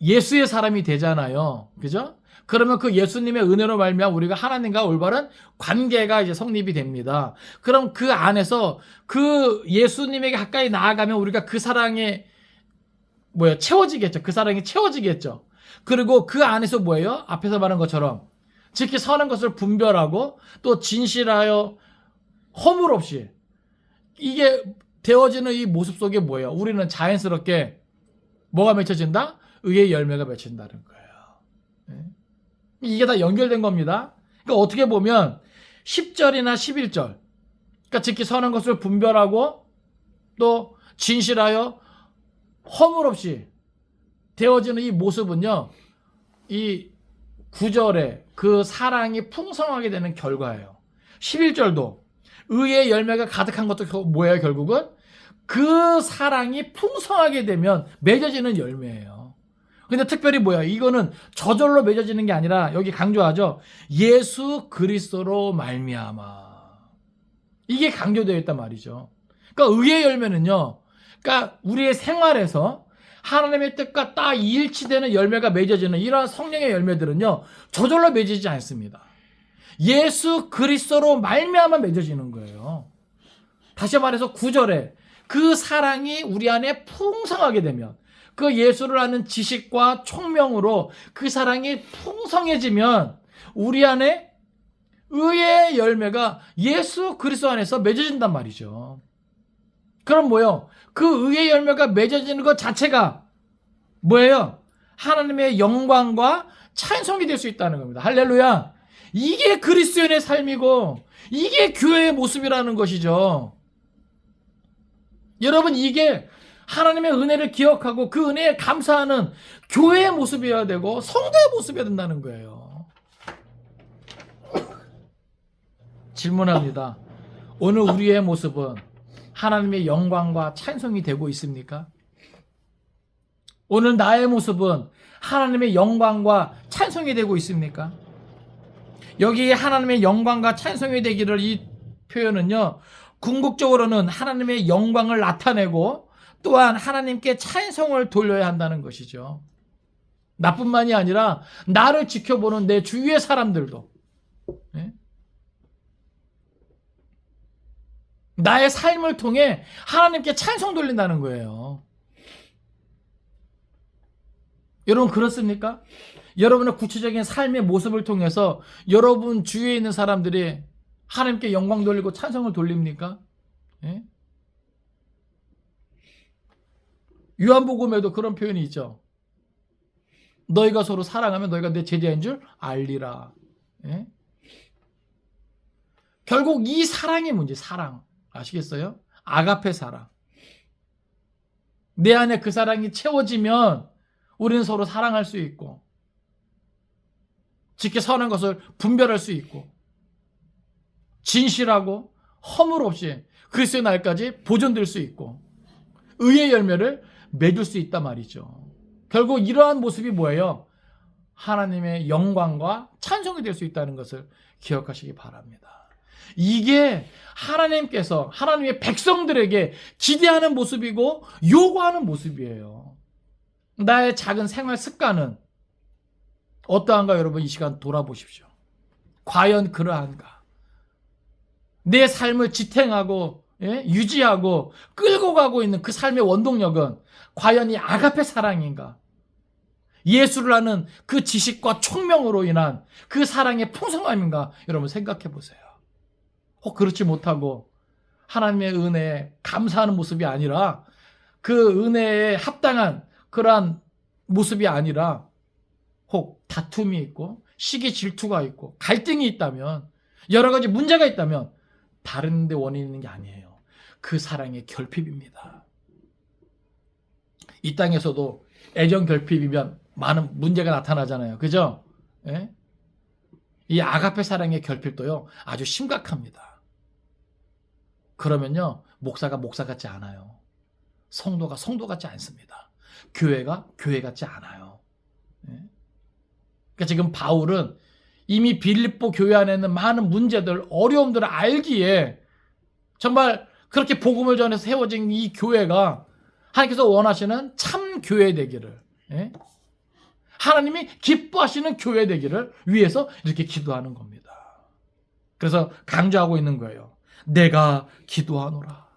예수의 사람이 되잖아요. 그죠? 그러면 그 예수님의 은혜로 말미암아 우리가 하나님과 올바른 관계가 이제 성립이 됩니다. 그럼 그 안에서 그 예수님에게 가까이 나아가면 우리가 그 사랑에 채워지겠죠. 그 사랑이 채워지겠죠. 그리고 그 안에서 뭐예요? 앞에서 말한 것처럼 지극히 선한 것을 분별하고 또 진실하여 허물 없이 이게 되어지는 이 모습 속에 뭐예요? 우리는 자연스럽게 뭐가 맺혀진다? 의의 열매가 맺힌다는 거예요. 이게 다 연결된 겁니다. 그러니까 어떻게 보면 10절이나 11절, 그러니까 지극히 선한 것을 분별하고 또 진실하여 허물 없이 되어지는 이 모습은요, 이 9절에 그 사랑이 풍성하게 되는 결과예요. 11절도 의의 열매가 가득한 것도 뭐예요? 결국은 그 사랑이 풍성하게 되면 맺어지는 열매예요. 근데 특별히 뭐야? 이거는 저절로 맺어지는 게 아니라 여기 강조하죠. 예수 그리스도로 말미암아. 이게 강조되어 있단 말이죠. 그러니까 의의 열매는요, 그러니까 우리의 생활에서 하나님의 뜻과 딱 일치되는 열매가 맺어지는 이러한 성령의 열매들은요, 저절로 맺어지지 않습니다. 예수 그리스도로 말미암아 맺어지는 거예요. 다시 말해서 9절에 그 사랑이 우리 안에 풍성하게 되면, 그 예수를 아는 지식과 총명으로 그 사랑이 풍성해지면 우리 안에 의의 열매가 예수 그리스도 안에서 맺어진단 말이죠. 그럼 뭐예요? 그 의의 열매가 맺어지는 것 자체가 뭐예요? 하나님의 영광과 찬송이 될 수 있다는 겁니다. 할렐루야. 이게 그리스도인의 삶이고 이게 교회의 모습이라는 것이죠. 여러분, 이게 하나님의 은혜를 기억하고 그 은혜에 감사하는 교회의 모습이어야 되고 성도의 모습이어야 된다는 거예요. 질문합니다. 오늘 우리의 모습은 하나님의 영광과 찬송이 되고 있습니까? 오늘 나의 모습은 하나님의 영광과 찬송이 되고 있습니까? 여기에 하나님의 영광과 찬송이 되기를 이 표현은요, 궁극적으로는 하나님의 영광을 나타내고 또한 하나님께 찬송을 돌려야 한다는 것이죠. 나뿐만이 아니라 나를 지켜보는 내 주위의 사람들도, 예? 나의 삶을 통해 하나님께 찬송 돌린다는 거예요. 여러분 그렇습니까? 여러분의 구체적인 삶의 모습을 통해서 여러분 주위에 있는 사람들이 하나님께 영광 돌리고 찬송을 돌립니까? 예? 요한복음에도 그런 표현이 있죠. 너희가 서로 사랑하면 너희가 내 제자인 줄 알리라. 예? 결국 이 사랑의 문제, 사랑 아시겠어요? 아가페 사랑. 내 안에 그 사랑이 채워지면 우리는 서로 사랑할 수 있고 지켜 선한 것을 분별할 수 있고 진실하고 허물 없이 그리스도의 날까지 보존될 수 있고 의의 열매를 맺을 수 있단 말이죠. 결국 이러한 모습이 뭐예요? 하나님의 영광과 찬송이 될 수 있다는 것을 기억하시기 바랍니다. 이게 하나님께서 하나님의 백성들에게 기대하는 모습이고 요구하는 모습이에요. 나의 작은 생활 습관은 어떠한가 여러분 이 시간 돌아보십시오. 과연 그러한가? 내 삶을 지탱하고 유지하고 끌고 가고 있는 그 삶의 원동력은 과연 이 아가페 사랑인가? 예수를 아는 그 지식과 총명으로 인한 그 사랑의 풍성함인가? 여러분 생각해 보세요. 그렇지 못하고 하나님의 은혜에 감사하는 모습이 아니라 그 은혜에 합당한 그러한 모습이 아니라 혹 다툼이 있고 시기 질투가 있고 갈등이 있다면 여러 가지 문제가 있다면 다른 데 원인이 있는 게 아니에요. 그 사랑의 결핍입니다. 이 땅에서도 애정 결핍이면 많은 문제가 나타나잖아요. 그죠? 예? 이 아가페 사랑의 결핍도요 아주 심각합니다. 그러면요 목사가 목사 같지 않아요. 성도가 성도 같지 않습니다. 교회가 교회 같지 않아요. 예? 그러니까 지금 바울은 이미 빌립보 교회 안에 있는 많은 문제들, 어려움들을 알기에 정말 그렇게 복음을 전해서 세워진 이 교회가 하나님께서 원하시는 참 교회 되기를, 예? 하나님이 기뻐하시는 교회 되기를 위해서 이렇게 기도하는 겁니다. 그래서 강조하고 있는 거예요. 내가 기도하노라.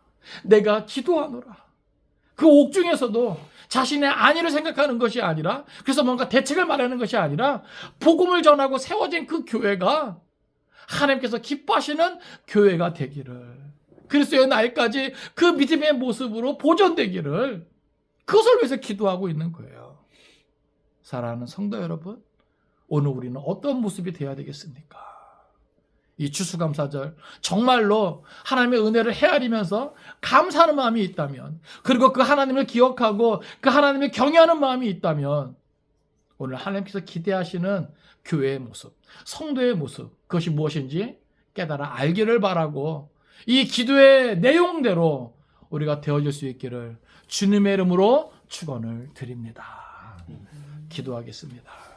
내가 기도하노라. 그 옥중에서도 자신의 안위를 생각하는 것이 아니라 그래서 뭔가 대책을 말하는 것이 아니라 복음을 전하고 세워진 그 교회가 하나님께서 기뻐하시는 교회가 되기를 그리스도의 날까지 그 믿음의 모습으로 보존되기를 그것을 위해서 기도하고 있는 거예요. 사랑하는 성도 여러분, 오늘 우리는 어떤 모습이 되어야 되겠습니까? 이 추수감사절 정말로 하나님의 은혜를 헤아리면서 감사하는 마음이 있다면 그리고 그 하나님을 기억하고 그 하나님을 경외하는 마음이 있다면 오늘 하나님께서 기대하시는 교회의 모습, 성도의 모습 그것이 무엇인지 깨달아 알기를 바라고 이 기도의 내용대로 우리가 되어질 수 있기를 주님의 이름으로 축원을 드립니다. 기도하겠습니다.